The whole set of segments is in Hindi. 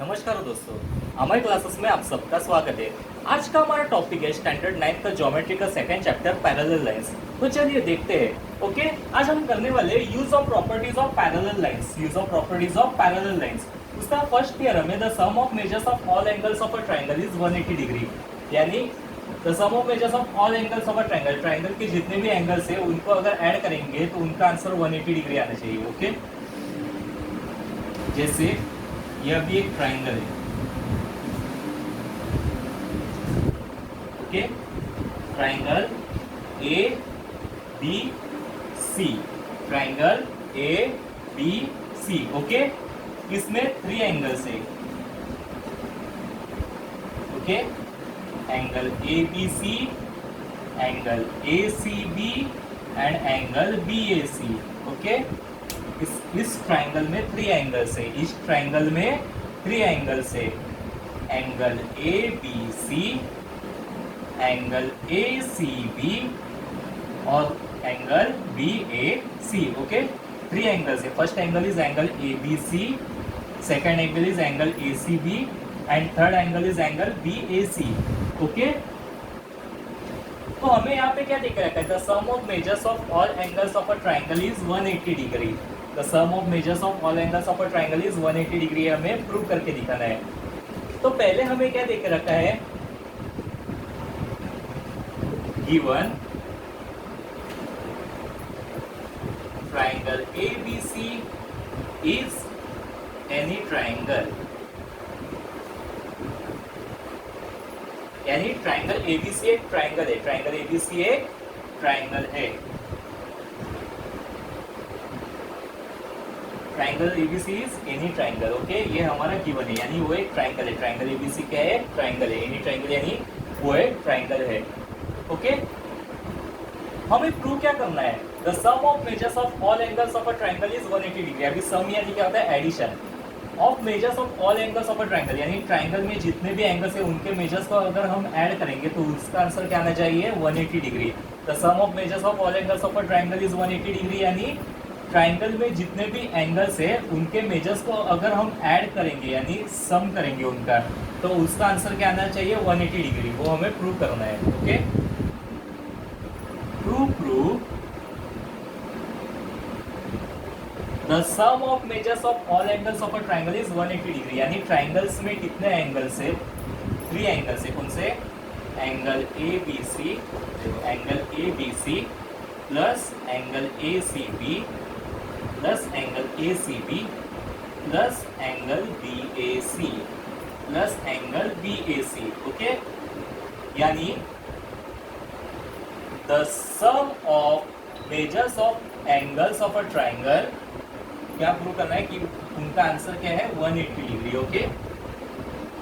नमस्कार दोस्तों, हमारे क्लासेस में आप सबका स्वागत है। आज का हमारा टॉपिक है स्टैंडर्ड 9 का ज्योमेट्री का सेकंड चैप्टर पैरेलल लाइंस। तो चलिए देखते हैं। ओके, आज हम करने वाले use of properties of parallel lines. Use of properties of parallel lines, उसका फर्स्ट थियरम है the sum of measures of all angles of a triangle is 180 degree. यानी the sum of measures of all angles of a triangle, triangle के जितने भी एंगल्स है उनको अगर ऐड करेंगे तो उनका आंसर 180 डिग्री आना चाहिए। ओके, जैसे यह भी एक ट्रायंगल है। Okay, triangle A B C, triangle A B C. Okay, इसमें 3 एंगल्स है। Okay, angle A B C, angle A C B and angle B A C. Okay, इस ट्रायंगल में 3 एंगल्स है। इस ट्रायंगल में 3 एंगल्स है, angle A B C, angle A C B और angle B A C. Okay, 3 angles है। First angle is angle A B C, second angle is angle A C B and third angle is angle B A C. Okay, तो हमें यहाँ पे क्या दिख रहा है? The sum of measures of all angles of a triangle is 180 degree. The sum of measures of all angles of a triangle is 180 degree हमें प्रूव करके दिखाना है। तो पहले हमें क्या देख रखा है? Given triangle ABC is any triangle, यानी ट्रायंगल ABC एक ट्रायंगल है। ट्रायंगल ABC एक ट्रायंगल है। Triangle ABC is any triangle। Okay, ये हमारा गिवन है, यानी वो एक ट्रायंगल है। ट्रायंगल ABC क्या है? ट्रायंगल है। एनी ट्रायंगल यानी वो एक ट्रायंगल है। ओके, हमें प्रूव क्या करना है? The sum of measures of all angles of a triangle is 180 degree. अभी सम यानी क्या होता है? Addition of measures of all angles of a triangle, यानी ट्रायंगल में जितने भी एंगल्स है उनके मेजर्स को अगर हम ऐड करेंगे तो उसका आंसर क्या आना चाहिए? 180 degree. The sum of measures of all angles of a triangle is 180 degree, यानी ट्रायंगल में जितने भी एंगल्स है उनके मेजर्स को अगर हम ऐड करेंगे यानी सम करेंगे उनका, तो उसका आंसर क्या आना चाहिए? 180 डिग्री। वो हमें प्रूव करना है। Okay, prove the sum of measures of all angles of a triangle is 180 degree, यानी ट्रायंगल्स में कितने एंगल्स है? 3 एंगल्स है। कौन से? Angle A B C, angle A B C plus angle A C B plus angle A C B plus angle B A C plus angle B A C. Okay, यानी the sum of measures of angles of a triangle, क्या प्रूव करना है कि उनका आंसर क्या है? 180 degree. Okay,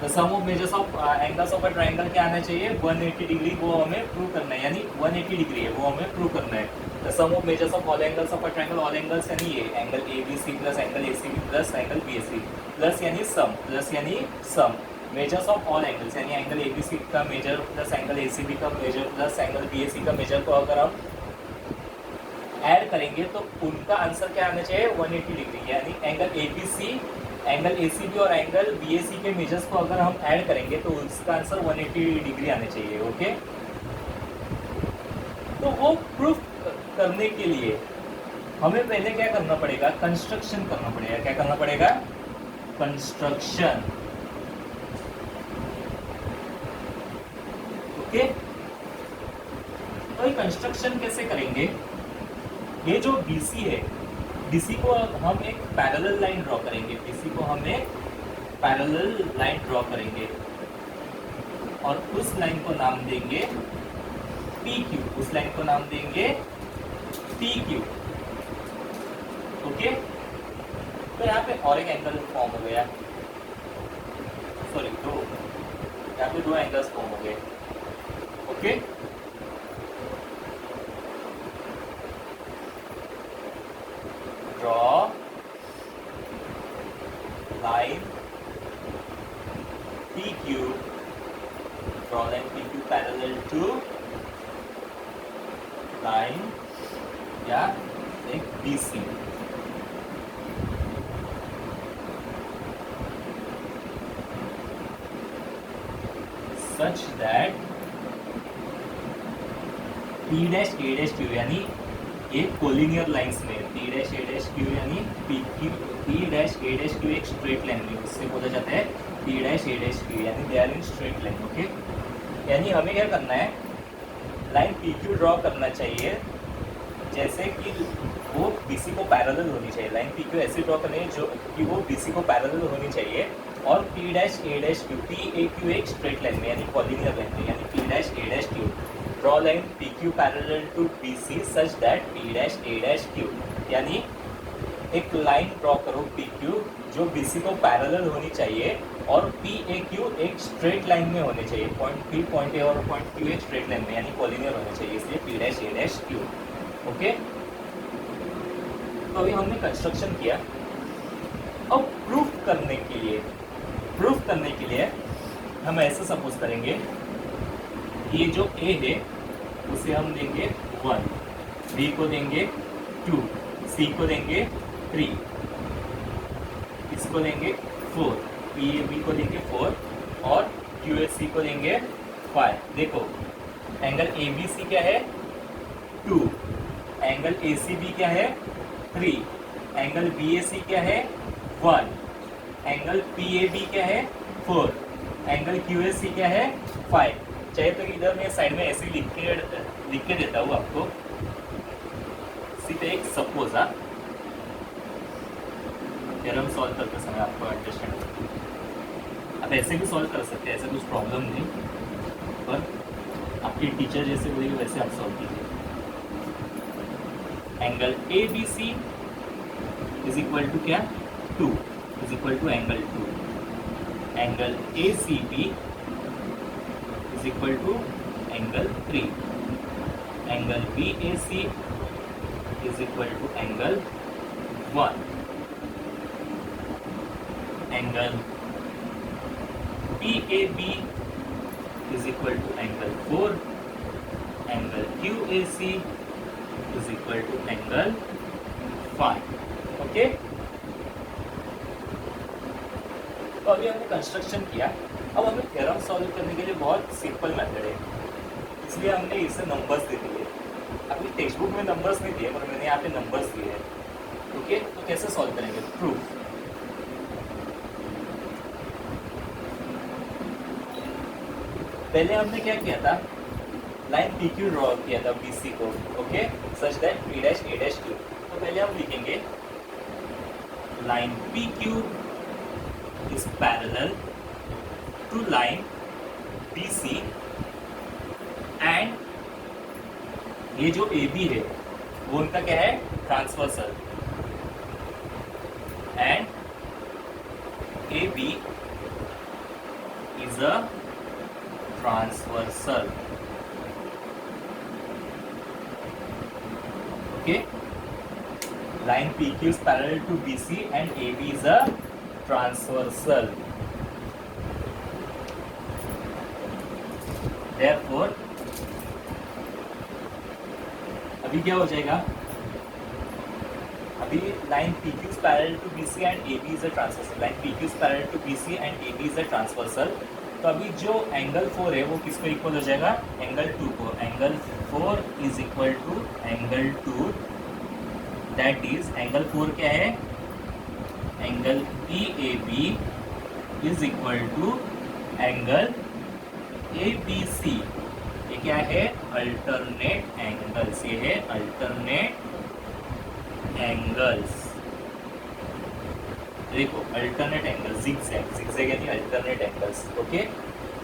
the sum of measures of angles of a triangle क्या आना चाहिए? 180 डिग्री। वो हमें प्रूव करना है, यानी 180 डिग्री है वो हमें प्रूव करना है। The sum of measures of all angles of a triangle, all angles यानी ये angle A B C plus angle A C B plus angle B A C, plus यानी सम, प्लस यानी sum. Measures of all angles यानी एंगल ए बी सी का measure plus angle A C B का measure plus angle B A C का मेजर को अगर हम ऐड करेंगे तो उनका आंसर क्या आना चाहिए? 180 डिग्री। यानी angle A B C, angle A C B और एंगल बी ए सी के मेजर्स को अगर हम ऐड करेंगे तो उसका आंसर 180 डिग्री आना चाहिए। ओके, तो वो प्रूफ करने के लिए हमें पहले क्या करना पड़ेगा? कंस्ट्रक्शन करना पड़ेगा। क्या करना पड़ेगा? कंस्ट्रक्शन। ओके, तो ये कंस्ट्रक्शन कैसे करेंगे? ये जो BC है, BC को हम एक पैरेलल लाइन ड्रॉ करेंगे। BC को हम एक पैरेलल लाइन ड्रॉ करेंगे और उस लाइन को नाम देंगे PQ। उस लाइन को नाम देंगे PQ। ओके, तो यहाँ पे और एक एंगल फॉर्म हो गया, सॉरी दो, यहाँ पे 2 एंगल्स फॉर्म हो गए। Okay, draw line PQ, draw line PQ parallel to line या एक BC। Such that P dash A dash Q यानी ये कोलिनियर लाइंस में P dash A dash Q यानी P dash A dash Q एक स्ट्रेट लाइन में, उससे बोला जाता है P dash A dash Q यानी they are in straight line. Okay, यानी हमें क्या करना है, लाइन पी क्यू ड्रॉ करना चाहिए जैसे कि वो बीसी को पैरेलल होनी चाहिए। लाइन पी क्यू ऐसे ड्रॉ करनी है जो कि वो बीसी को पैरेलल होनी चाहिए, और P dash A dash Q P A Q एक स्ट्रेट लाइन में यानी कोलिनियर लाइन में, यानी P dash A dash Q draw line P Q parallel to B C such that P dash A dash Q, यानी एक लाइन ड्रॉ करो पी क्यू जो बी सी को पैरेलल होनी चाहिए और पी ए क्यू एक स्ट्रेट लाइन में होने चाहिए। पॉइंट पी, पॉइंट ए और पॉइंट क्यू एक स्ट्रेट लाइन में यानी कोलिनियर होने चाहिए, इसलिए P dash A dash Q. Okay, तो अभी हमने कंस्ट्रक्शन किया। अब प्रूफ करने के लिए हम ऐसे सपोज करेंगे, ये जो ए है उसे हम देंगे 1, बी को देंगे 2, सी को देंगे 3, इसको देंगे 4, पी ए बी को देंगे 4 और क्यू एस सी को देंगे 5। देखो एंगल ए बी सी क्या है 2, एंगल ए सी बी क्या है 3, एंगल बी ए सी क्या है 1, एंगल पी ए बी क्या है 4, एंगल क्यू एस सी क्या है 5। चाहे तो इधर मैं साइड में ऐसे लिख के देता हूँ आपको, सिर्फ एक सपोज थ्योरम सॉल्व करते समय आपको अंडरस्टैंड। आप ऐसे भी सॉल्व कर सकते हैं, ऐसा कुछ प्रॉब्लम नहीं, पर आपके टीचर जैसे बोलेंगे वैसे आप सॉल्व कीजिए। Angle A B C is equal to क्या 2 is equal to angle 2, angle A C B is equal to angle 3, angle BAC is equal to angle 1, angle PAB is equal to angle 4, angle QAC is equal to angle 5. Okay, तो अभी हमने कंस्ट्रक्शन किया। अब हमें थ्योरम सॉल्व करने के लिए बहुत सिंपल मेथड है, इसलिए हमने इसे नंबर्स दे दिए। अभी टेक्स्ट बुक में नंबर्स नहीं दिए, पर मैंने यहाँ पे नंबर्स दिए हैं। ओके, तो कैसे सॉल्व करेंगे? प्रूफ। पहले हमने क्या किया था, लाइन पी क्यू ड्रॉ किया था बी सी को। Okay, such that P dash A dash Q. तो पहले हम लिखेंगे line P Q is parallel to line BC and ये जो AB है वो उनका क्या है transversal, and AB is a transversal. Okay, line PQ is parallel to BC and AB is a transversal. Therefore, अभी क्या हो जाएगा, अभी line PQ is parallel to BC and AB is a transversal, line PQ is parallel to BC and AB is a transversal। तो अभी जो एंगल 4 है वो किसको इक्वल हो जाएगा, एंगल 2 को। Angle 4 is equal to angle 2, that is angle 4 क्या है, angle PAB is equal to angle ABC। ये क्या है, अल्टरनेट एंगल्स, ये है अल्टरनेट एंगल्स। देखो अल्टरनेट एंगल, जिगजैग, जिगजैग यानी अल्टरनेट एंगल्स। ओके,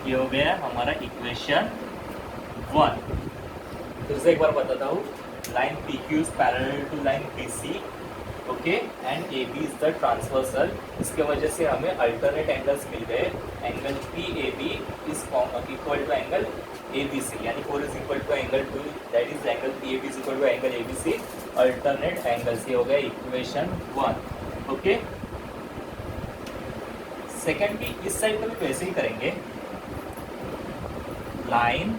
ये हो गया हमारा इक्वेशन 1। फिर से एक बार बताता हूँ, line PQ is parallel to line BC, okay, and AB is the transversal. इसके वजह से हमें अल्टरनेट एंगल्स मिल गए। Angle PAB is equal to angle ABC, यानी 4 is equal to angle 2, that is angle PAB is equal to angle ABC, alternate angles. ये हो गया इक्वेशन 1। ओके, सेकेंड भी इस साइड का भी वैसे ही करेंगे। Line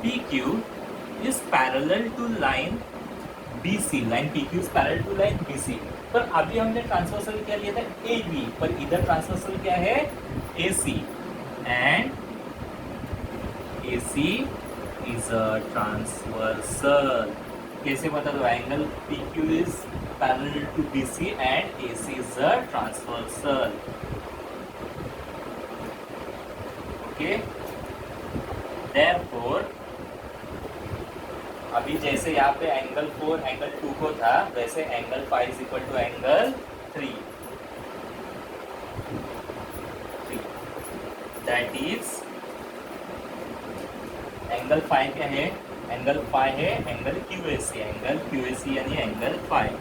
PQ is parallel to line BC, line PQ is parallel to line BC, पर अभी हमने ट्रांसवर्सल क्या लिया था AB, पर इधर ट्रांसवर्सल क्या है AC, and AC is a transversal. कैसे बता दो? Angle PQ is parallel to BC and AC is a transversal. Okay. Therefore, अभी जैसे यहाँ पे एंगल 4 एंगल 2 को था, वैसे angle 5 is equal to angle 3. That is angle 5 क्या है? एंगल 5 है एंगल QAC. एंगल QAC यानी angle 5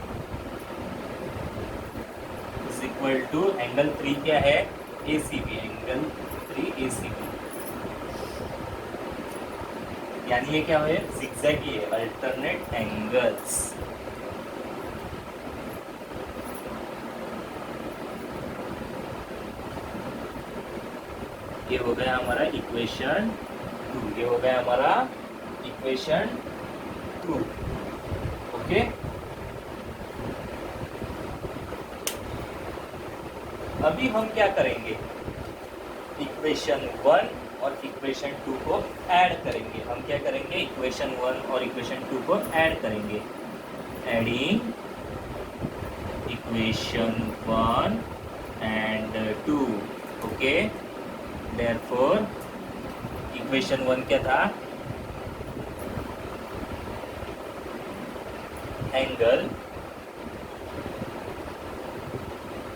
is equal to angle 3 क्या है? ACB. एंगल 3 ACB यानी ये क्या है? जिगजैग ही है, अल्टरनेट एंगल्स. ये हो गया हमारा इक्वेशन 2. ये हो गया हमारा इक्वेशन 2. ओके. अभी हम क्या करेंगे? इक्वेशन 1 और इक्वेशन 2 को ऐड करेंगे. हम क्या करेंगे? इक्वेशन 1 और इक्वेशन 2 को ऐड करेंगे. Adding equation 1 and 2. Okay. Therefore equation 1 क्या था? एंगल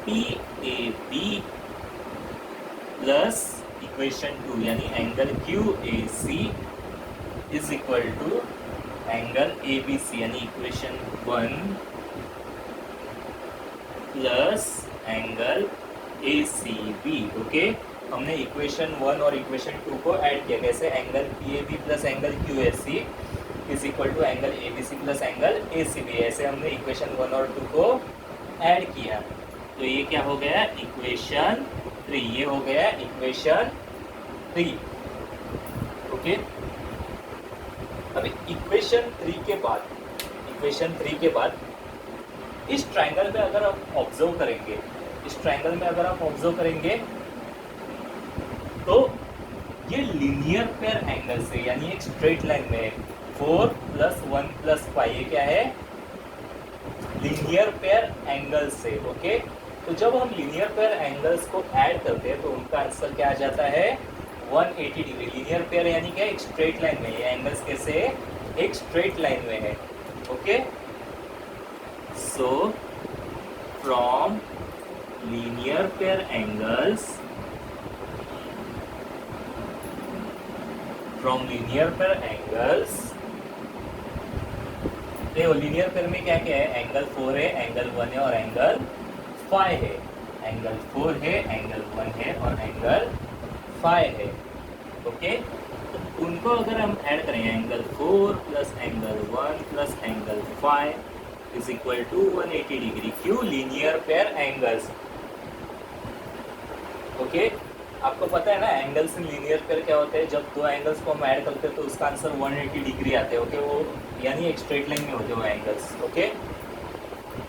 PAB प्लस इक्वेशन 2 यानी angle QAC is equal to angle ABC यानी equation 1 plus angle ACB. Okay. हमने इक्वेशन 1 और इक्वेशन 2 को ऐड किया. कैसे? Angle PAB plus angle QAC is equal to angle ABC plus angle ACB. ऐसे हमने इक्वेशन 1 और 2 को ऐड किया. तो ये क्या हो गया? इक्वेशन 3. ये हो गया इक्वेशन 3. ओके. अभी इक्वेशन 3 के बाद इस ट्रायंगल में अगर आप ऑब्जर्व करेंगे, तो ये लीनियर पेयर एंगल से यानी एक स्ट्रेट लाइन में 4 + 1 + 5 ये क्या है? लीनियर पेयर एंगल से. ओके. तो जब हम लीनियर पेयर एंगल्स को ऐड करते हैं तो उनका आंसर क्या आ जाता है? 180 डिग्री. लीनियर पेयर यानी क्या? एक स्ट्रेट लाइन में. ये एंगल्स कैसे? एक स्ट्रेट लाइन में है. Okay. So from linear pair angles देखो लीनियर पेयर में क्या क्या है? एंगल 4 है, एंगल 1 है और एंगल 5 है. एंगल 4 है, एंगल 1 है और एंगल 5 है. ओके. तो उनको अगर हम ऐड करें, angle 4 plus angle 1 plus angle 5 is equal to 180 degree. क्यों? Linear pair angles. ओके. आपको पता है ना एंगल्स इन लीनियर पेयर क्या होते हैं? जब दो एंगल्स को हम ऐड करते हैं तो उसका आंसर 180 डिग्री आते हैं. ओके. वो यानी एक स्ट्रेट लाइन में होते हैं वो एंगल्स. ओके.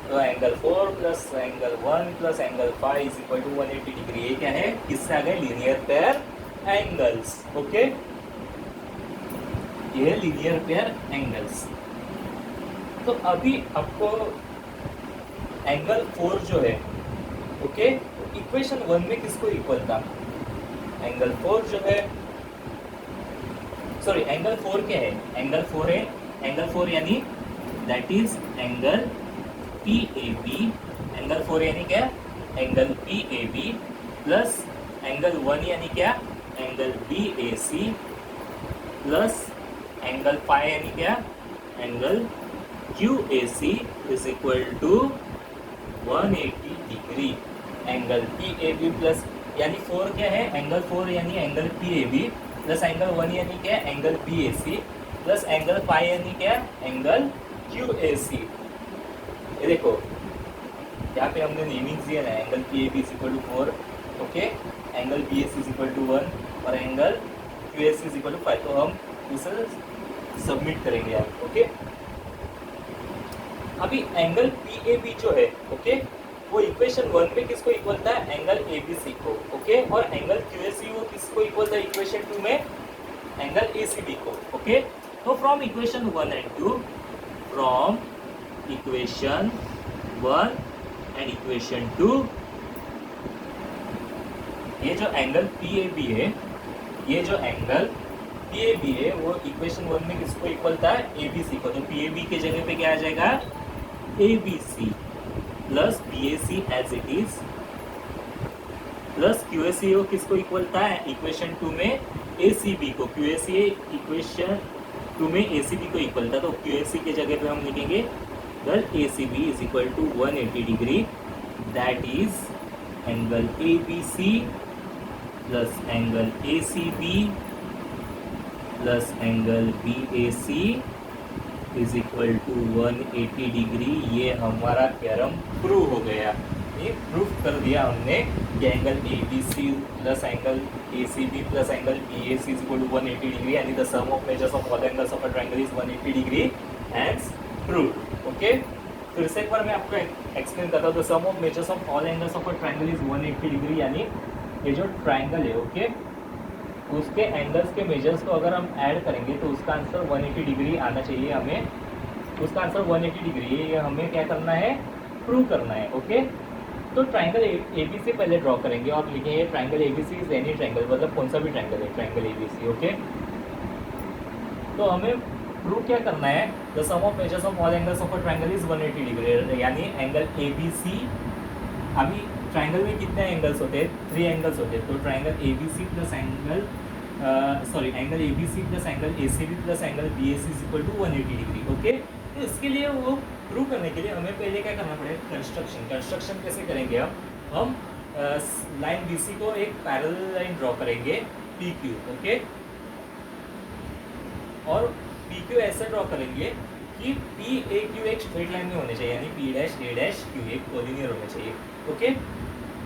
तो angle 4 plus angle 1 plus angle 5 is equal to 180 degree. ये क्या है? किससे आ गए? Linear pair angles. ओके. ये लीनियर पेयर एंगल्स. तो अभी आपको एंगल 4 जो है, ओके, इक्वेशन 1 में किसको इक्वल था? एंगल 4 जो है, सॉरी एंगल 4 क्या है? एंगल 4 है, एंगल 4 यानी that is angle PAB. Angle 4 यानी क्या? एंगल PAB प्लस एंगल 1 यानी क्या? एंगल BAC प्लस एंगल 5 यानी क्या? Angle QAC is equal to 180 degree. Angle PAB plus यानी 4 क्या है? एंगल 4 यानी एंगल PAB प्लस एंगल 1 यानी क्या? एंगल BAC प्लस एंगल 5 यानी क्या? Angle QAC. ये देखो यहाँ पे हमने नेमिंग दिया है. Angle PAB is equal to 4, okay, angle BAC is equal to 1 और angle QAC is equal to 5. तो हम उसे सबमिट करेंगे आप. ओके. अभी एंगल PAB जो है, ओके, वो इक्वेशन 1 में किसको इक्वल था? एंगल ABC को. ओके. और एंगल QAC वो किसको इक्वल था इक्वेशन 2 में? एंगल एसीबी को। ओके, तो from equation 1 and 2, from equation 1 and equation 2, ये जो एंगल पी ए बी है, ये जो एंगल पी ए बी है वो इक्वेशन 1 में किसको इक्वल था, ए बी सी को। तो पी ए बी के जगह पे क्या आ जाएगा, A B C plus B A C as it is, plus Q A C O किसको इक्वल था इक्वेशन 2 में, ए सी बी को। क्यू ए सी इक्वेशन 2 में ए सी बी को इक्वल था, तो क्यू ए सी के जगह पे हम लिखेंगे that A C B is equal to 180 degree, that is angle A B C plus angle A C B plus angle B A C is equal to 180 degree. ये हमारा थ्योरम प्रूव हो गया, ये प्रूफ कर दिया हमने कि angle A B C plus angle A C B plus angle B A C is equal to 180 degree, यानी the sum of measures of all angles of a triangle is 180 degree, hence proved. Okay, फिर से एक बार मैं आपको एक्सप्लेन करता हूँ। The sum of measures of all angles of a triangle is 180 degree, यानी ये जो ट्रायंगल है, ओके, उसके एंगल्स के मेजर्स को अगर हम ऐड करेंगे तो उसका आंसर 180 डिग्री आना चाहिए हमें, उसका आंसर 180 डिग्री है। ये हमें क्या करना है, प्रूव करना है। ओके, तो ट्रायंगल ए बी सी पहले ड्रॉ करेंगे और लिखेंगे triangle A B C is any triangle, मतलब कौन सा भी ट्रायंगल है, triangle A B C. Okay, तो हमें प्रूव क्या करना है, the sum of measures of all angles of a triangle is 180 degree, यानी एंगल ए बी सी, अभी ट्रायंगल में कितने एंगल्स होते हैं, 3 एंगल्स होते हैं, तो triangle A B C plus angle angle A B C plus angle A C B plus angle B A C is equal to 180 degree. Okay, तो इसके लिए वो प्रूव करने के लिए हमें पहले क्या करना पड़ेगा, कंस्ट्रक्शन कैसे करेंगे हम लाइन बी सी को एक पैरेलल लाइन ड्रॉ करेंगे पी क्यू। ओके, और पी क्यू ऐसे ड्रॉ करेंगे कि पी ए क्यू एक स्ट्रेट लाइन में होने चाहिए, यानी P dash A dash Q एक कोलिनियर होने चाहिए। ओके,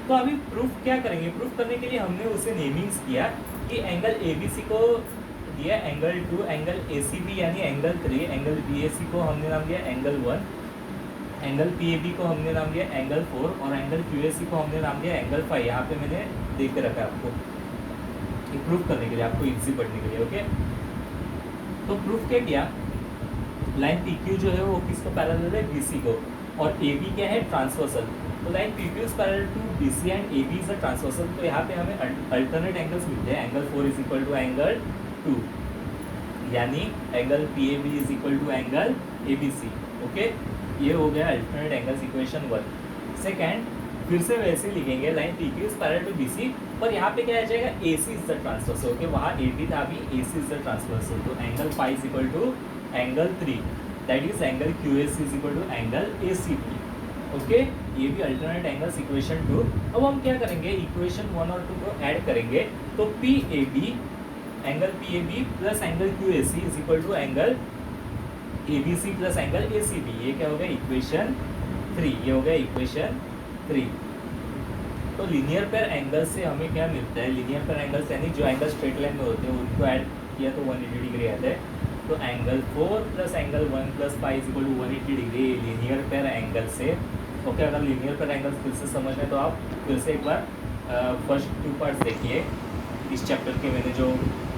तो अभी प्रूफ क्या करेंगे, प्रूफ करने के लिए हमने उसे नेमिंग्स किया कि एंगल ए बी सी को दिया angle 2, angle A C B यानी angle 3, angle B A C को हमने नाम दिया angle 1, angle P A B को हमने नाम दिया एंगल 4 और एंगल क्यू ए सी को हमने नाम दिया एंगल 5। यहाँ पे मैंने देख के रखा है आपको, ये प्रूफ करने के लिए, आपको इजी पढ़ने के लिए। ओके, तो प्रूफ क्या किया, लाइन पी क्यू जो है वो किसको पैरेलल है, बी सी को, और ए बी क्या है, ट्रांसवर्सल। तो line P Q is parallel to B C and A B is a transversal. तो यहाँ पे हमें अल्टरनेट एंगल्स मिलते हैं, angle 4 is equal to angle 2, यानी angle P A B is equal to angle A B C. Okay, ये हो गया अल्टरनेट एंगल्स इक्वेशन 1। सेकेंड, फिर से वैसे लिखेंगे line P Q is parallel to B C, पर यहाँ पे क्या आ जाएगा, A C is the transversal. Okay, वहाँ ए बी था, अभी A C is the transversal. तो angle 5 is equal to angle 3, that is angle Q A C is equal to angle A C B. Okay, ये भी अल्टरनेट एंगल्स इक्वेशन 2। अब हम क्या करेंगे, इक्वेशन 1 और 2 को ऐड करेंगे, तो P A B, angle P A B plus angle Q A C is equal to angle A B C plus angle A C B. ये क्या हो गया, इक्वेशन 3, ये हो गया इक्वेशन 3। तो लीनियर पेयर एंगल से हमें क्या मिलता है, लीनियर पेयर एंगल्स यानी जो एंगल स्ट्रेट लाइन में होते हैं उनको ऐड किया तो 180 डिग्री आता है। तो angle 4 plus angle 1 plus 5 is equal to 180 degree linear pair angle से। ओके, अगर लीनियर पेयर एंगल्स फिर से समझना तो आप फिर से एक बार फर्स्ट 2 पार्ट्स देखिए इस चैप्टर के, मैंने जो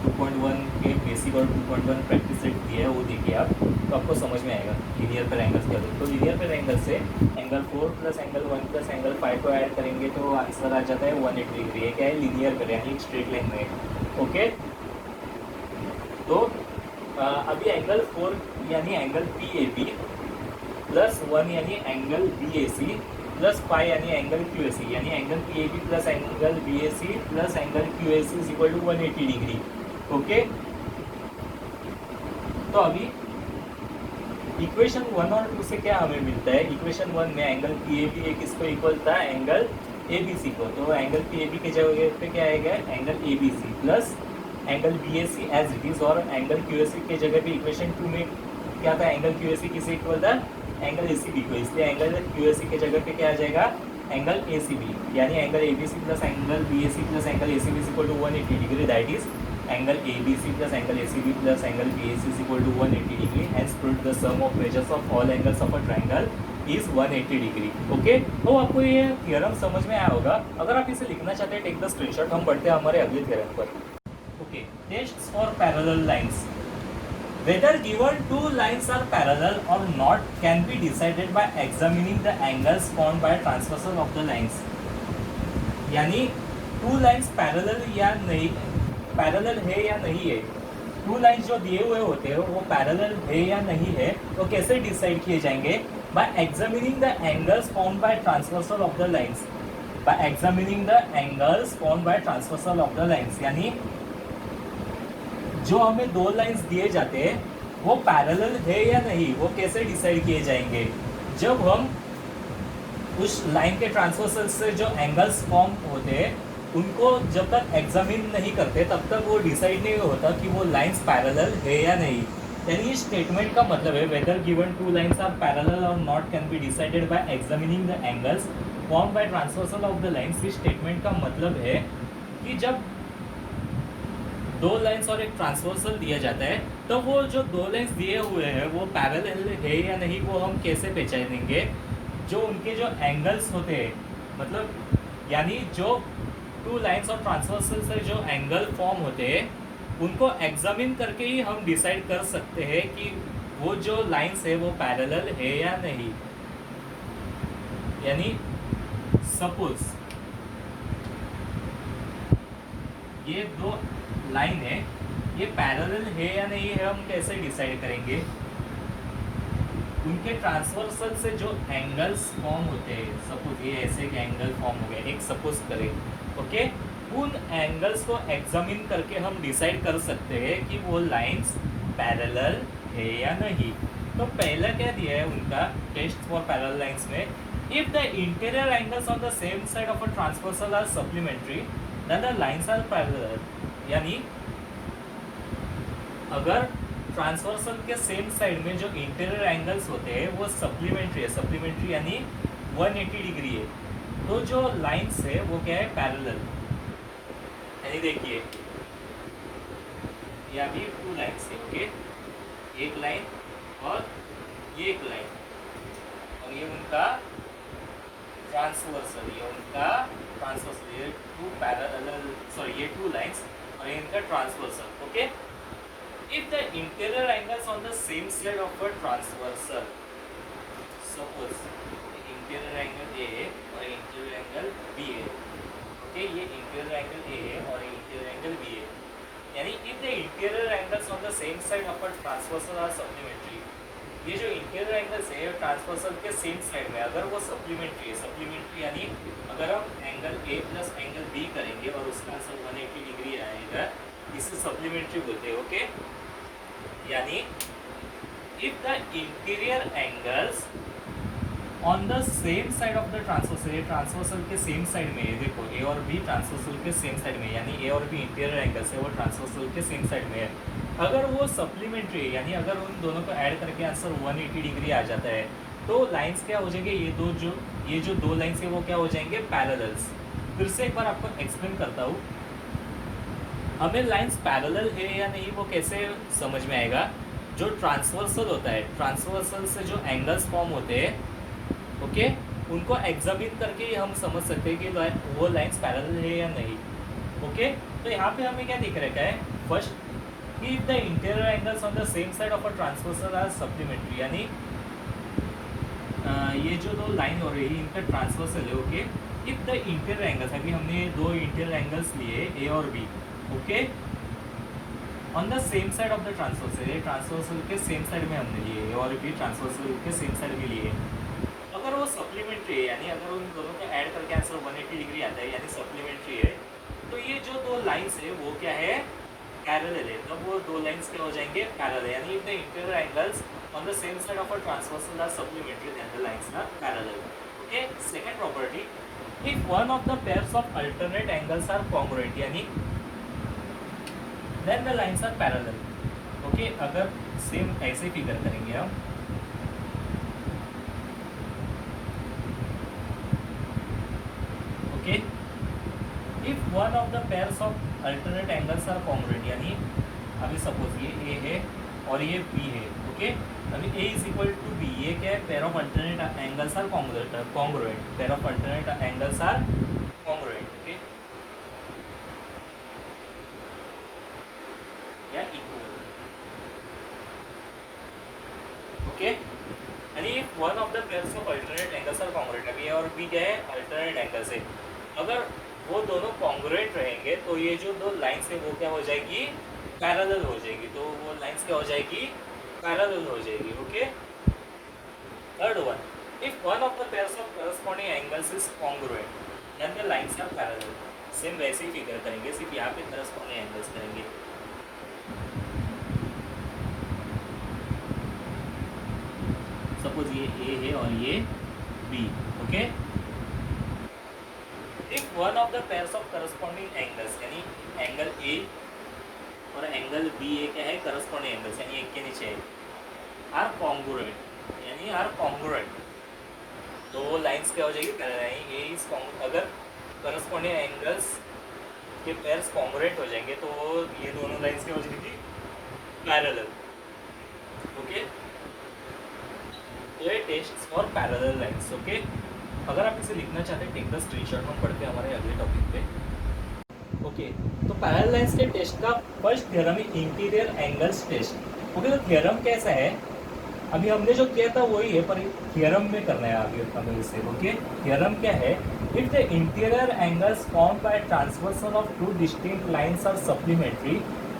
2.1 के बेसिक और 2.1 प्रैक्टिस सेट दिया है वो देखिए आप, तो आपको समझ में आएगा लीनियर पेयर एंगल्स क्या होते हैं। तो लीनियर पेयर एंगल से angle 4 plus angle 1 plus angle 5 को ऐड करेंगे तो आंसर आ जाता है 180 डिग्री। ये क्या है, लीनियर पेयर यानी एक स्ट्रेट लाइन में। ओके, तो अभी एंगल 4 यानी angle P A B plus 1 यानी angle B A C plus 5 यानी एंगल क्यू ए सी, यानी angle P A B plus angle B A C plus angle Q A C is equal to 180 degree. Okay, तो अभी इक्वेशन 1 और 2 से क्या हमें मिलता है, इक्वेशन 1 में एंगल पी ए बी किसको इक्वल था, एंगल ए बी सी को। तो एंगल पी ए बी के जगह पे क्या आएगा, angle A B C plus angle B A C as it is, और एंगल क्यू ए सी के जगह पे इक्वेशन 2 में क्या था, एंगल क्यू ए सी किसे इक्वल था, एंगल ए सी बी को। इसलिए एंगल क्यू ए सी के जगह पे क्या आ जाएगा, एंगल ए सी बी, यानी angle A B C plus angle B A C plus angle A C B is equal to 180 degree, that is angle A B C plus angle A C B plus angle B A C is equal to 180 degree. Hence proved the sum of measures of all angles of a triangle is 180 degree. Okay, तो आपको ये थ्योरम समझ में आया होगा। अगर आप इसे लिखना चाहते हैं टेक द स्क्रीनशॉट, हम बढ़ते हैं हमारे अगले थ्योरम पर। Okay, tests for parallel lines. Whether given two lines are parallel or not can be decided by examining the angles formed by transversal of the lines. यानी टू लाइंस पैरेलल या नहीं, पैरेलल है या नहीं है, टू लाइंस जो दिए हुए होते हैं वो पैरेलल है या नहीं है, वो कैसे डिसाइड किए जाएंगे? Bye examining the angles formed by transversal of the lines. Bye examining the angles formed by transversal of the lines, यानी जो हमें दो लाइंस दिए जाते हैं वो पैरेलल है या नहीं, वो कैसे डिसाइड किए जाएंगे? जब हम उस लाइन के ट्रांसवर्सल से जो एंगल्स फॉर्म होते हैं उनको जब तक एग्जामिन नहीं करते तब तक वो डिसाइड नहीं होता कि वो लाइंस पैरेलल है या नहीं. यानी इस स्टेटमेंट का मतलब है whether given two lines are parallel और not can be decided by examining the angles form by transversal of the lines. इस स्टेटमेंट का मतलब है कि जब दो लाइंस और एक ट्रांसवर्सल दिया जाता है तो वो जो दो लाइंस दिए हुए हैं वो पैरेलल है या नहीं वो हम कैसे पहचानेंगे? जो उनके जो एंगल्स होते हैं, मतलब यानी जो टू लाइंस और ट्रांसवर्सल से जो एंगल फॉर्म होते हैं उनको एग्जामिन करके ही हम डिसाइड कर सकते हैं कि वो जो लाइंस है वो पैरेलल है या नहीं. यानी सपोज ये दो लाइन है, ये पैरेलल है या नहीं है हम कैसे डिसाइड करेंगे? उनके ट्रांसवर्सल से जो एंगल्स फॉर्म होते हैं, सपोज ये ऐसे के एंगल फॉर्म हो गए, एक सपोज करें, ओके, उन एंगल्स को एग्जामिन करके हम डिसाइड कर सकते हैं कि वो लाइंस पैरेलल है या नहीं. तो पहला क्या दिया है उनका टेस्ट फॉर पैरेलल लाइंस में, if the interior angles on the same side of a transversal are supplementary then the lines are parallel. यानी अगर ट्रांसवर्सल के सेम साइड में जो इंटीरियर एंगल्स होते हैं वो सप्लीमेंट्री है, सप्लीमेंट्री यानी 180 डिग्री है, तो जो लाइंस है वो क्या है? पैरेलल. यानी देखिए ये अभी टू लाइन्स है, ओके, एक लाइन और ये एक लाइन और ये उनका ट्रांसवर्सल, ये उनका ट्रांसवर्सल, ये टू पैरेलल, सॉरी ये टू लाइन्स और ये इनका transversal. Okay, if the interior angles on the same side of a transversal, suppose interior angle A और interior angle B है, okay, ये interior angle A है और interior angle B है, यानी if the interior angles on the same side of a transversal are supplementary, ये जो इंटीरियर एंगल्स है ट्रांसवर्सल के सेम साइड में अगर वो सप्लीमेंट्री है, सप्लीमेंट्री यानी अगर हम angle A plus angle B करेंगे और उसका आंसर 180 डिग्री आएगा, इसे सप्लीमेंट्री बोलते हैं. ओके, यानी if the interior angles on the same side of the transversal, ये ट्रांसवर्सल के सेम साइड में है, देखो A और B ट्रांसवर्सल के सेम साइड में, यानी A और B इंटीरियर एंगल्स है वो ट्रांसवर्सल के सेम साइड में है, अगर वो सप्लीमेंट्री है यानी अगर उन दोनों को ऐड करके आंसर 180 डिग्री आ जाता है तो लाइंस क्या हो जाएंगे? ये जो दो लाइंस है वो क्या हो जाएंगे? पैरेलल्स. फिर से एक बार आपको एक्सप्लेन करता हूँ. हमें लाइंस पैरेलल है या नहीं वो कैसे समझ में आएगा? जो ट्रांसवर्सल होता है, ट्रांसवर्सल से जो एंगल्स फॉर्म होते हैं, ओके, उनको एग्जामिन करके ही हम समझ सकते हैं कि वो लाइंस पैरेलल है या नहीं. ओके, तो यहाँ पे हमें क्या दिख रखा है? First, if the interior angles on the same side of a transversal are supplementary, यानी ये जो दो लाइन हो रही है इनका ट्रांसवर्सल है. Okay, if the interior angles, अभी हमने दो इंटीरियर एंगल्स लिए A और B, okay, on the same side of the transversal, ये ट्रांसवर्सल के सेम साइड में हमने लिए A और B ट्रांसवर्सल के सेम साइड में लिए, अगर वो सप्लीमेंट्री है यानी अगर उन दोनों को ऐड करके आंसर 180 डिग्री आता है यानी सप्लीमेंट्री है, तो ये जो दो लाइंस है वो क्या है? पैरेलल है. तो वो दो लाइंस क्या हो जाएंगे? पैरेलल. यानी if the interior angles on the same side of a transversal are supplementary then the lines are parallel. Okay, second property, if one of the pairs of alternate angles are congruent, यानी then the lines are parallel. Okay, अगर सेम ऐसे फिगर करेंगे हम, okay, if one of the pairs of alternate angles are congruent, यानी अभी सपोज ये A है और ये B है. ओके, अभी A is equal to B, ये क्या है? Pair of alternate angles are congruent, pair of alternate angles are congruent. Okay, one of the pairs of alternate angles are congruent, अब ए और बी क्या है, अल्टरनेट एंगल्स है। अगर वो दोनों कॉन्ग्रुएंट रहेंगे तो ये जो दो लाइन्स है वो क्या हो जाएगी, पैरेलल हो जाएगी। तो वो लाइन्स क्या हो जाएगी, पैरेलल हो जाएगी। Okay, third one, if one of the pairs of corresponding angles is congruent then the lines are parallel. Same वैसे ही फिगर करेंगे, सिर्फ यहाँ पे करस्पॉन्डिंग एंगल्स करेंगे। सपोज ये ए है और ये B. Okay, if one of the pairs of corresponding angles, यानी एंगल ए और एंगल बी ए क्या है, करस्पॉन्डिंग एंगल्स, यानी एक के नीचे है, आर कॉन्ग्रुएंट, यानी आर कॉन्ग्रुएंट, तो वो लाइंस क्या हो जाएगी, ए इज अगर करस्पॉन्डिंग एंगल्स के पेयर्स कॉन्ग्रुएंट हो जाएंगे तो ये दोनों लाइंस क्या हो जाएगी, पैरेलल। ओके, तो ये test for parallel lines. Okay, अगर आप इसे लिखना चाहते हैं टेक द स्क्रीनशॉट, हम पढ़ते हैं हमारे अगले टॉपिक पे। ओके, तो पैरेलल लाइंस के टेस्ट का फर्स्ट थ्योरम है इंटीरियर एंगल्स टेस्ट। ओके, तो थ्योरम कैसा है, अभी हमने जो किया था वही है, पर थ्योरम में करना है आगे हमें इसे। ओके, थ्योरम क्या है, if the interior angles formed by transversal of two distinct lines are supplementary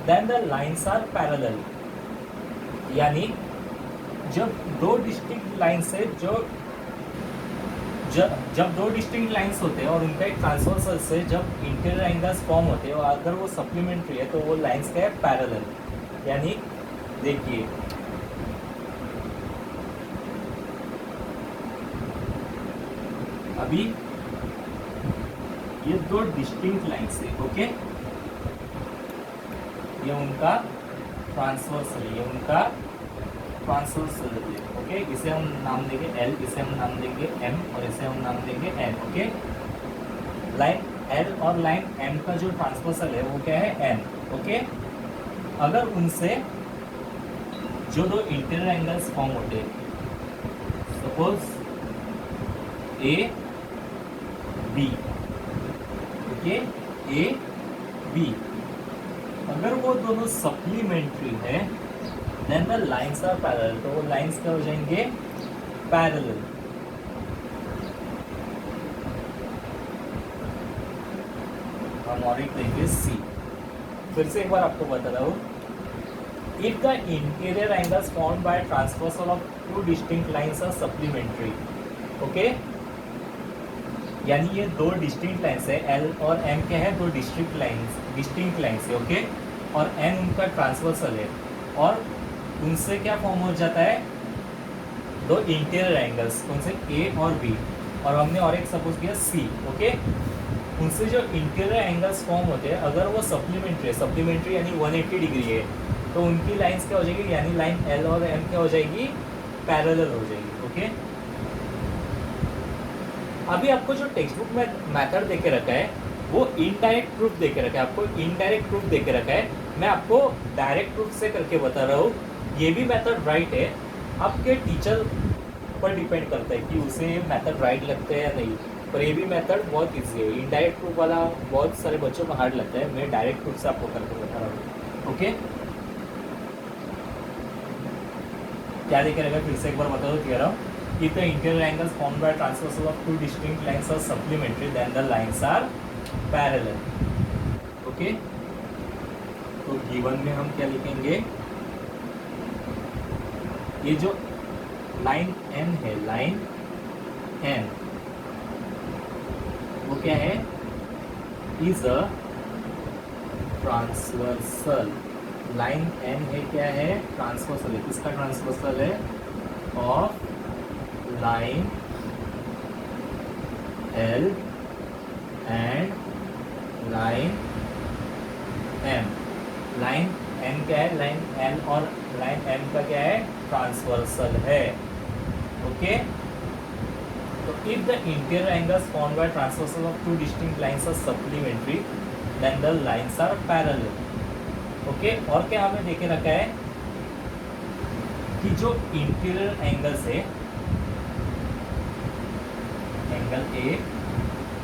then the lines are parallel. यानी जब दो डिस्टिंक्ट लाइंस है, जब दो डिस्टिंक्ट लाइंस होते हैं और उनका एक ट्रांसवर्सल से जब इंटीरियर एंगल्स फॉर्म होते हैं और अगर वो सप्लीमेंट्री है तो वो लाइंस क्या है, पैरेलल। यानी देखिए, अभी ये दो डिस्टिंक्ट लाइंस है। ओके, ये उनका ट्रांसवर्सल है, ये उनका ट्रांसवर्सल है। ओके, इसे हम नाम देंगे एल, इसे हम नाम देंगे एम और इसे हम नाम देंगे एन। ओके, लाइन एल और लाइन एम का जो ट्रांसवर्सल है वो क्या है, एन। ओके, अगर उनसे जो दो इंटीरियर एंगल्स फॉर्म होते, suppose A B, okay, A B, अगर वो दोनों सप्लीमेंट्री है then the lines are parallel, तो वो लाइंस क्या हो जाएंगे, पैरेलल। हम और एक देंगे सी। फिर से एक बार आपको बता रहा हूँ, if the interior angles formed by transversal of two distinct lines are supplementary. Okay, यानी ये दो डिस्टिंक्ट लाइंस है, एल और एम क्या है, दो डिस्टिंक्ट लाइंस है। ओके, और एन उनका ट्रांसवर्सल है और उनसे क्या फॉर्म हो जाता है, दो इंटीरियर एंगल्स, उनसे ए और बी, और हमने और एक सपोज किया सी। ओके, उनसे जो इंटीरियर एंगल्स फॉर्म होते हैं अगर वो सप्लीमेंट्री यानी 180 डिग्री है तो उनकी लाइंस क्या हो जाएगी, यानी लाइन एल और एम क्या हो जाएगी, पैरेलल हो जाएगी। ओके, अभी आपको जो टेक्स्ट बुक में मेथड देके रखा है वो इनडायरेक्ट प्रूफ देके रखा है, आपको इनडायरेक्ट प्रूफ देके रखा है, मैं आपको डायरेक्ट प्रूफ से करके बता रहा हूँ। ये भी मेथड राइट है, आपके टीचर पर डिपेंड करता है कि उसे मेथड राइट लगता है या नहीं, पर ये भी मेथड बहुत इजी है। इनडायरेक्ट प्रूफ वाला बहुत सारे बच्चों को हार्ड लगता है, मैं डायरेक्ट प्रूफ से आपको करके बता रहा हूँ। ओके, क्या देखे रहेगा, फिर से एक बार बता दो theorem, if the interior angles formed by transversal of two distinct lines are supplementary then the lines are parallel. Okay, तो गिवन में हम क्या लिखेंगे, ये जो लाइन एन है, लाइन एन वो क्या है, is a transversal. Line N है क्या है, ट्रांसवर्सल है, किसका ट्रांसवर्सल है, of line L and line M. Line N क्या है, लाइन एल और लाइन एम का क्या है, ट्रांसवर्सल है। ओके, तो if the interior angles formed by transversal of two distinct lines are supplementary then the lines are parallel. Okay, और क्या हमें देखे रखा है कि जो इंटीरियर एंगल्स है, angle A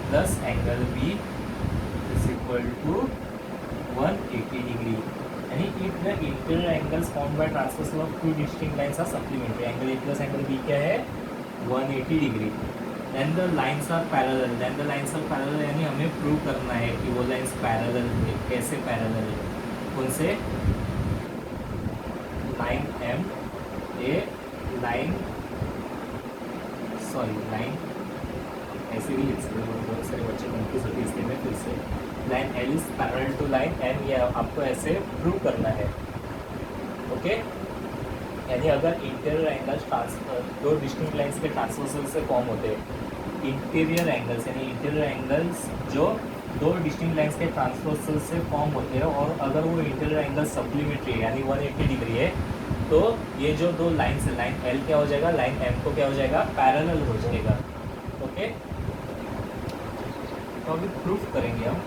plus angle B is equal to 180 degree, यानी if the interior angles formed by transversal of two distinct lines are supplementary, angle A plus angle B क्या है, 180 degree, then the lines are parallel, then the lines are parallel यानी हमें प्रूव करना है कि वो लाइन्स पैरेलल है। कैसे पैरेलल है? उनसे लाइन एम ए लाइन ऐसे भी लिख सकते हैं, बहुत सारे बच्चे कंफ्यूज होते हैं, इसलिए मैं फिर से line L is parallel to line M, ये आपको ऐसे प्रूव करना है। ओके, यानी अगर इंटीरियर एंगल्स दो डिस्टिंक्ट लाइन्स के ट्रांसवर्सल से फॉर्म होते हैं, इंटीरियर एंगल्स यानी इंटीरियर एंगल्स जो दो डिस्टिंक्ट लाइन्स के ट्रांसवर्सल से फॉर्म होते हैं, और अगर वो इंटीरियर एंगल सप्लीमेंट्री यानी 180 डिग्री है, तो ये जो दो लाइन्स है, लाइन एल क्या हो जाएगा, लाइन एम को क्या हो जाएगा, पैरेलल हो जाएगा। ओके, तो अभी प्रूफ करेंगे हम।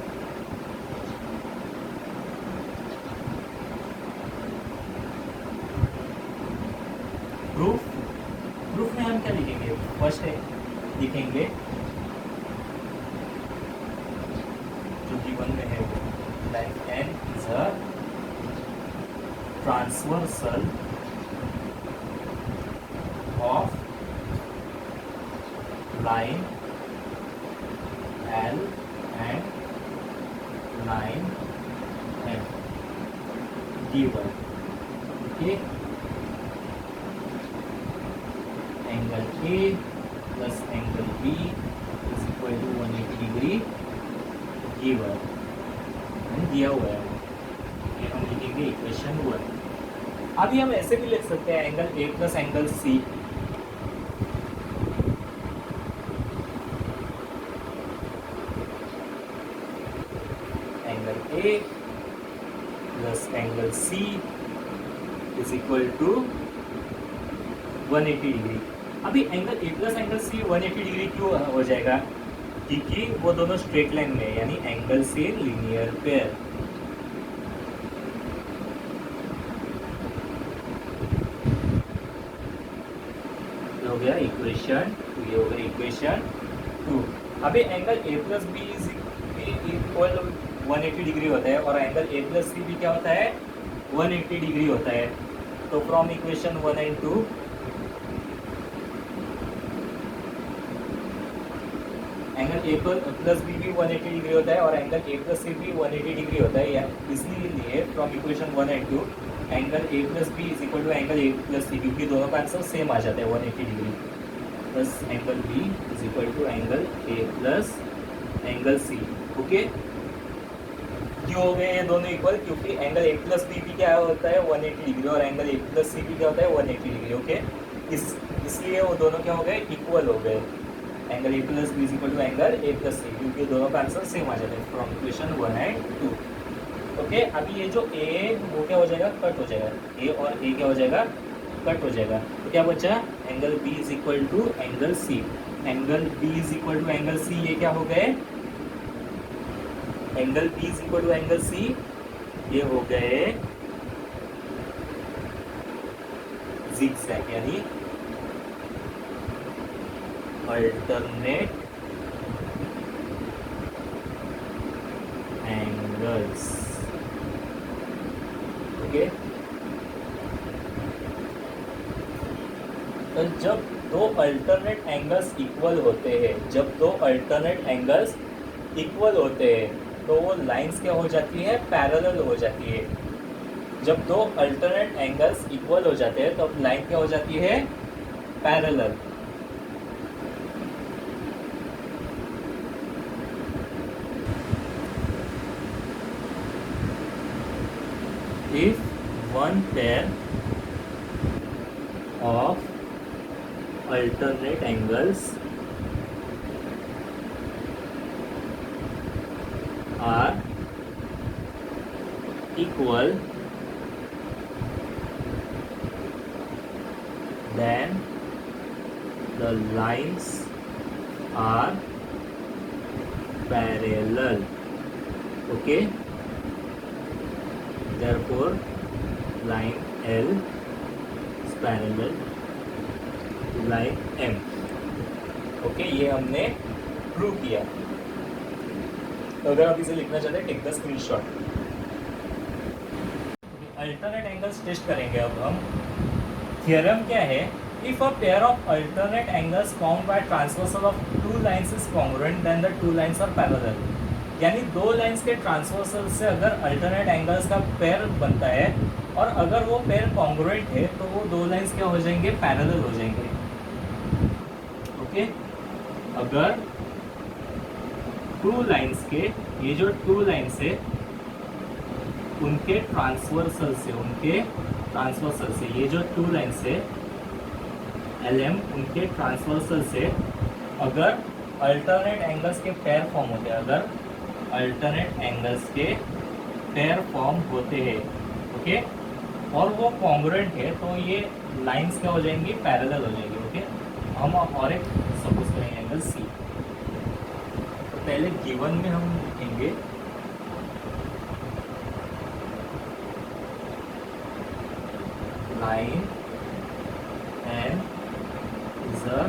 प्रूफ में हम क्या लिखेंगे? फर्स्ट है लिखेंगे जो गिवन में है वो line N is a transversal of line L and line M given. Okay, angle A plus angle B is equal to 180 degree given, दिया हुआ है। ये हम लिखेंगे इक्वेशन 1। अभी हम ऐसे भी लिख सकते हैं angle A plus angle C, angle A plus angle C is equal to 180 degree. अभी angle A plus angle C 180 degree क्यों हो जाएगा? क्योंकि वो दोनों स्ट्रेट लाइन में है, यानी एंगल से लीनियर पेयर। ये हो गया इक्वेशन 2, ये हो गया इक्वेशन 2। अभी angle A plus B is equal 180 degree होता है, और एंगल ए प्लस सी भी क्या होता है, 180 डिग्री होता है। तो from equation 1 and 2 angle A plus B भी 180 डिग्री होता है, और एंगल ए प्लस सी भी 180 डिग्री होता है। इसलिए from equation 1 and 2 angle A plus B is equal to angle A plus C, क्योंकि दोनों का आंसर सेम आ जाता है 180 degree, plus angle B is equal to angle A plus angle C. Okay, क्यों हो गए ये दोनों इक्वल? क्योंकि एंगल ए प्लस बी भी क्या होता है, 180 डिग्री, और एंगल ए प्लस सी भी क्या होता है, 180 डिग्री। ओके, इसलिए वो दोनों क्या हो गए, इक्वल हो गए। Angle A plus B is equal to angle A plus C, क्योंकि दोनों का आंसर सेम आ जाता है फ्रॉम इक्वेशन 1 एंड 2। ओके, अभी ये जो ए वो क्या हो जाएगा, कट हो जाएगा, ए और ए क्या हो जाएगा, कट हो जाएगा। तो क्या बचा, angle B is equal to angle C, angle B is equal to angle C, ये क्या हो गए, angle B is equal to angle C, ये हो गए zigzag यानी अल्टरनेट एंगल्स। ओके, तो जब दो अल्टरनेट एंगल्स इक्वल होते हैं, जब दो अल्टरनेट एंगल्स इक्वल होते हैं, तो वो लाइंस क्या हो जाती है, पैरेलल हो जाती है। जब दो अल्टरनेट एंगल्स इक्वल हो जाते हैं, तो लाइन क्या हो जाती है, parallel. If one pair of alternate angles are equal, then the lines are parallel. Okay, therefore line L is parallel to line M. Okay, ये हमने प्रूव किया। तो अगर आप इसे लिखना चाहते हैं, take the screenshot. Alternate angles test करेंगे अब हम। थ्योरम क्या है If a pair of alternate angles formed by transversal of two lines is congruent, then the two lines are parallel. यानी दो लाइंस के ट्रांसवर्सल से अगर अल्टरनेट एंगल्स का पेयर बनता है और अगर वो पेयर कॉन्ग्रुएंट है तो वो दो लाइंस क्या हो जाएंगे, पैरेलल हो जाएंगे. ओके, अगर टू लाइंस के, ये जो टू लाइंस है उनके ट्रांसवर्सल से ये जो टू लाइंस है LM, उनके ट्रांसवर्सल से अगर अल्टरनेट एंगल्स के पेयर फॉर्म होते हैं, ओके, और वो कॉन्ग्रुएंट है तो ये लाइंस क्या हो जाएंगी, पैरेलल हो जाएंगी. ओके, हम और एक सपोज करेंगे एंगल C. तो पहले गिवन में हम लिखेंगे line and is a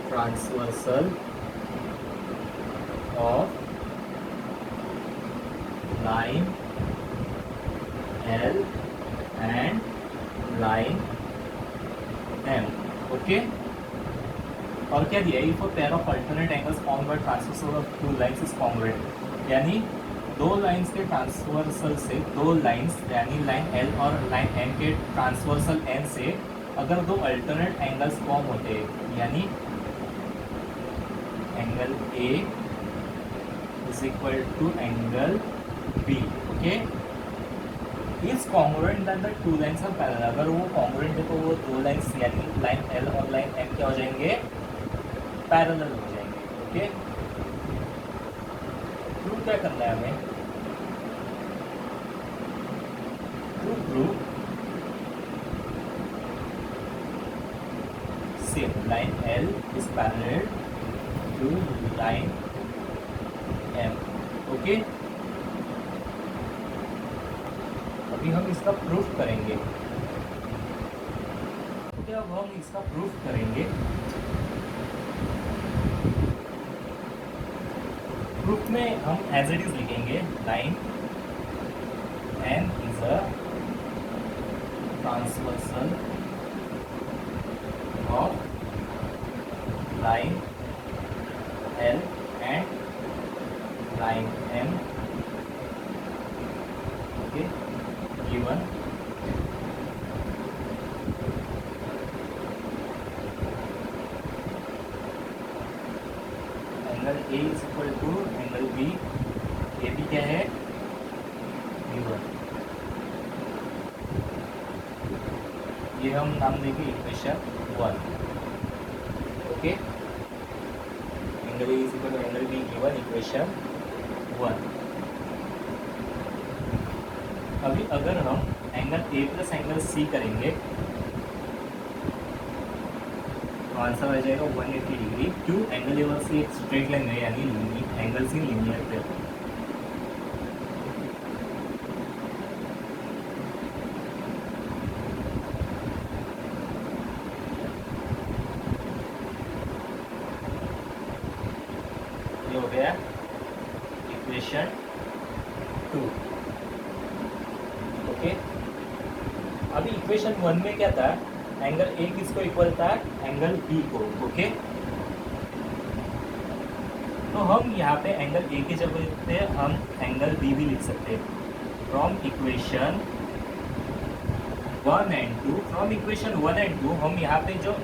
transversal of line L and line M. Okay, और क्या दिया, if a pair of alternate angles formed by transversal of two lines is congruent, यानी दो लाइंस के ट्रांसवर्सल से, दो लाइंस यानी लाइन L और लाइन M के ट्रांसवर्सल N से अगर दो अल्टरनेट एंगल्स फॉर्म होते हैं, यानी angle A is equal to angle B, okay, is congruent then the two lines are parallel. अगर वो कॉन्ग्रुएंट है तो वो दो लाइंस यानी लाइन L और लाइन M क्या हो जाएंगे, पैरेलल हो जाएंगे. ओके, प्रूव क्या करना है हमें, prove same line L is parallel to line M. Okay, अभी हम इसका प्रूफ करेंगे. ओके, अब हम इसका प्रूफ करेंगे. प्रूफ में हम एज इट इज लिखेंगे line N is a transversal of line L and line M. Okay, given angle A is equal to angle B. AB क्या है, B1. ये हम नाम देंगे इक्वेशन 1. ओके, angle A is equal to angle B given equation 1. अभी अगर हम angle A plus angle C करेंगे तो आंसर आ जाएगा 180 डिग्री. क्यों, एंगल A और C एक स्ट्रेट लाइन है, यानी एंगल C लीनियर पे. ये हो गया इक्वेशन 2. ओके, अभी इक्वेशन 1 में क्या था, एंगल A किसको इक्वल था, एंगल B को. ओके, तो हम यहाँ पे एंगल A की जगह पे हम एंगल B भी लिख सकते हैं. फ्रॉम इक्वेशन 1 एंड 2 हम यहाँ पे जो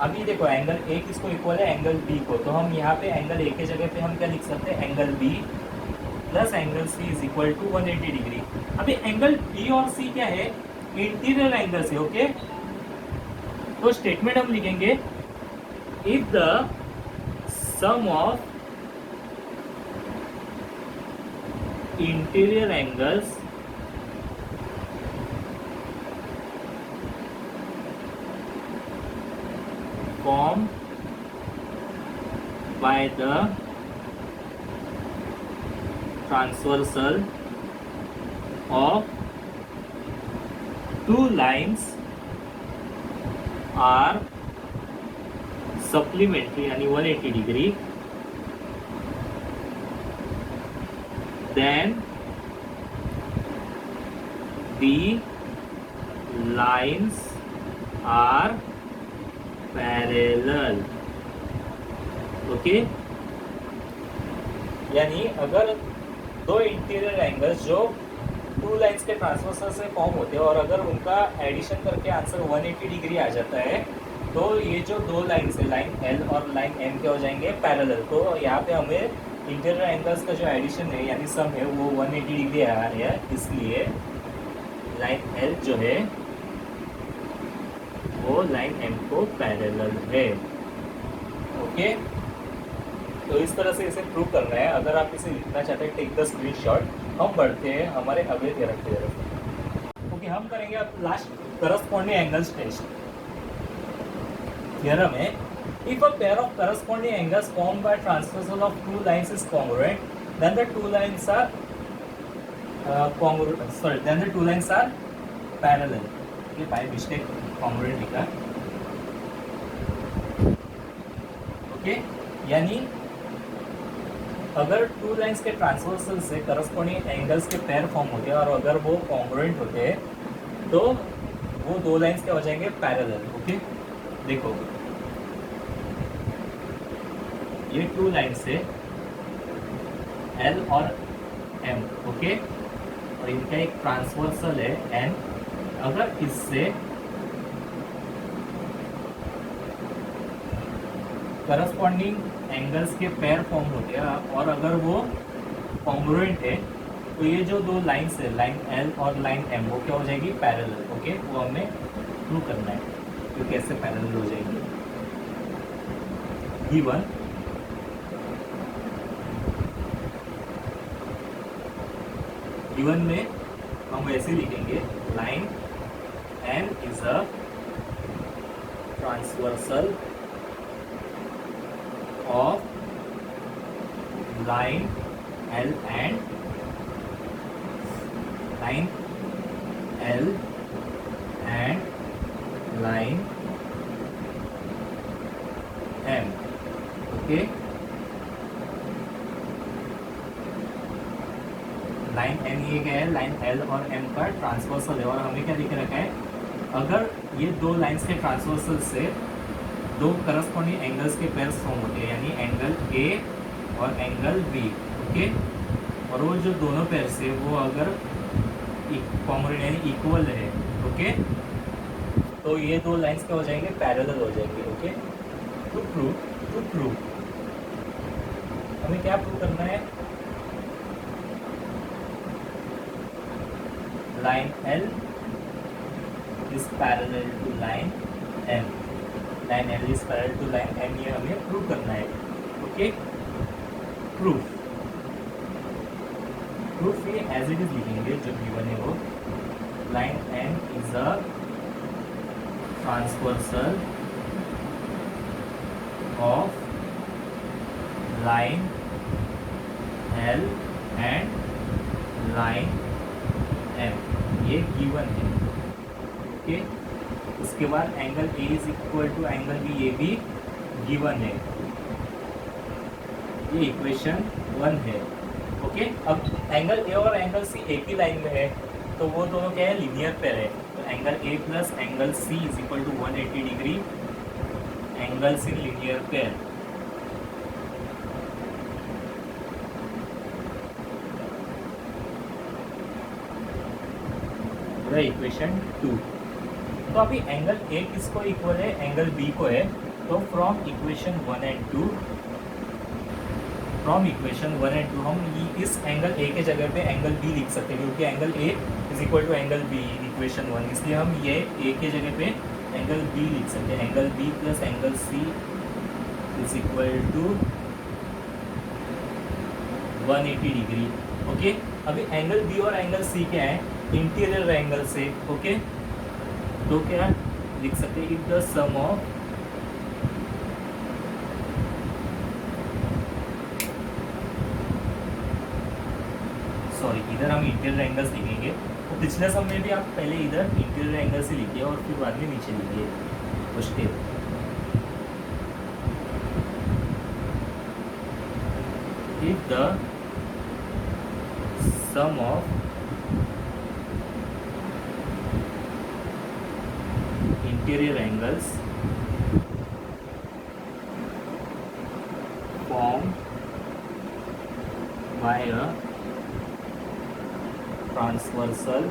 अभी देखो एंगल A किसको इक्वल है, एंगल B को, तो हम यहाँ पे एंगल A के जगह पे हम क्या लिख सकते हैं, angle B plus angle C is equal to 180 degree. अभी एंगल B और C क्या है, इंटीरियर एंगल्स है. ओके, तो स्टेटमेंट हम लिखेंगे if the sum of interior angles formed by the transversal of two lines are supplementary यानी 180 degree, then the lines are parallel. Okay, यानी अगर दो इंटीरियर एंगल्स जो टू लाइंस के ट्रांसवर्सल से फॉर्म होते हैं और अगर उनका एडिशन करके आंसर 180 डिग्री आ जाता है, तो ये जो दो लाइन्स है, लाइन एल और लाइन एम के हो जाएंगे पैरेलल। तो यहाँ पे हमें इंटीरियर एंगल्स का जो एडिशन है यानी सम है वो 180 डिग्री आ रहा है, इसलिए लाइन एल जो है वो लाइन एम को पैरेलल है। ओके, तो इस तरह से इसे प्रूव करना है। अगर आप इसे लिखना चाहते हैं टेक द स्क्रीनशॉट। हम बढ़ते हैं हमारे अगले थ्योरम की तरफ। ओके, हम करेंगे अब last corresponding angles test. Theorem है, if a pair of corresponding angles formed by transversal of two lines is congruent, then the two lines are parallel. ये बाय मिस्टेक कॉन्ग्रुएंट लिखा। ओके, यानी अगर टू लाइंस के ट्रांसवर्सल से करस्पॉन्डिंग एंगल्स के पेयर फॉर्म होते हैं और अगर वो कॉन्ग्रुएंट होते हैं तो वो दो लाइंस के हो जाएंगे पैरेलल। ओके, देखो ये टू लाइंस है एल और एम। ओके, और इनका एक ट्रांसवर्सल है एन। अगर इससे करस्पॉन्डिंग एंगल्स के पेयर फॉर्म होते हैं और अगर वो कॉन्ग्रुएंट है तो ये जो दो लाइंस है, लाइन एल और लाइन एम, वो क्या हो जाएगी पैरेलल। ओके, वो हमें प्रूव करना है कि कैसे पैरेलल हो जाएंगे। गिवन में हम ऐसे लिखेंगे, line M is a transversal of line L and line L and line M. Okay, line N ये क्या है, लाइन एल और एम का ट्रांसवर्सल है। और हमें क्या लिख रखा है, अगर ये दो लाइंस के ट्रांसवर्सल से दो करस्पॉन्डिंग एंगल्स के पेयर्स फॉर्म होते हैं, यानी एंगल ए और एंगल बी। ओके, और वो जो दोनों पेयर्स है वो अगर कॉन्ग्रुएंट यानी इक्वल है, ओके, तो ये दो लाइंस क्या हो जाएंगे पैरेलल हो जाएंगे। ओके, टू प्रूव हमें क्या प्रूव करना है, line L is parallel to line M, line L is parallel to line M, ये हमें प्रूव करना है। ओके, प्रूफ ये एज इट इज लिखेंगे जो गिवन है वो, line M is a transversal of line L and line M, ये गिवन है। ओके, उसके बाद angle A is equal to angle B, ये भी गिवन है। ये इक्वेशन 1 है। ओके, अब एंगल ए और एंगल सी एक ही लाइन में है तो वो दोनों क्या है, लीनियर पेयर है। तो angle A plus angle C is equal to 180 degree, angles in linear pair. Equation 2। तो अभी एंगल ए किसको इक्वल है, एंगल बी को है। तो फ्रॉम इक्वेशन 1 एंड 2 हम इस एंगल ए के जगह पे एंगल बी लिख सकते हैं, क्योंकि angle A is equal to angle B equation 1, इसलिए हम ये ए के जगह पे एंगल बी लिख सकते हैं। Angle B plus angle C is equal to 180 degree. Okay, अभी एंगल बी और एंगल सी क्या है, इंटीरियर एंगल से। ओके, तो क्या लिख सकते हैं, इफ द सम ऑफ इधर हम इंटीरियर एंगल्स लिखेंगे। तो पिछले सम में भी आप पहले इधर इंटीरियर एंगल से लिखिए और फिर बाद में नीचे लिखिए कुछ step. If the sum of interior angles formed by a transversal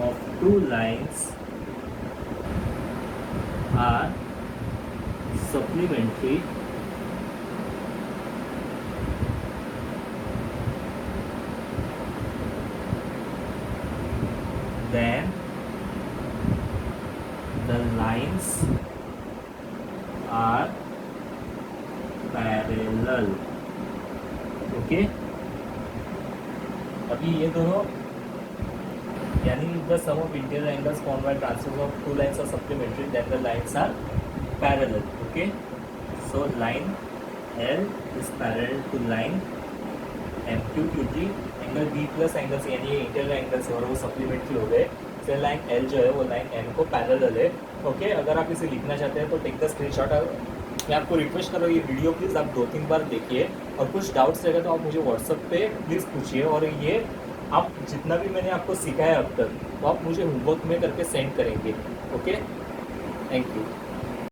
of two lines are supplementary then the lines are parallel. Okay, अभी ये दोनों यानी the sum of interior angles formed by transfer of two lines are supplementary then the lines are parallel. Okay, so line L is parallel to line MQQT. Angle B plus angle C यानी ये इंटीरियर एंगल्स है और वो सप्लीमेंट्री हो गए. से लाइन L जो है वो लाइन M को पैरेलल है. ओके, अगर आप इसे लिखना चाहते हैं तो टेक द स्क्रीनशॉट. मैं आपको रिक्वेस्ट कर रहा हूँ ये वीडियो प्लीज़ आप 2-3 बार देखिए और कुछ डाउट्स रहेगा तो आप मुझे व्हाट्सएप पे प्लीज़ पूछिए. और ये आप जितना भी मैंने आपको सिखाया अब तक वो आप मुझे होमवर्क में करके सेंड करेंगे. Okay, thank you.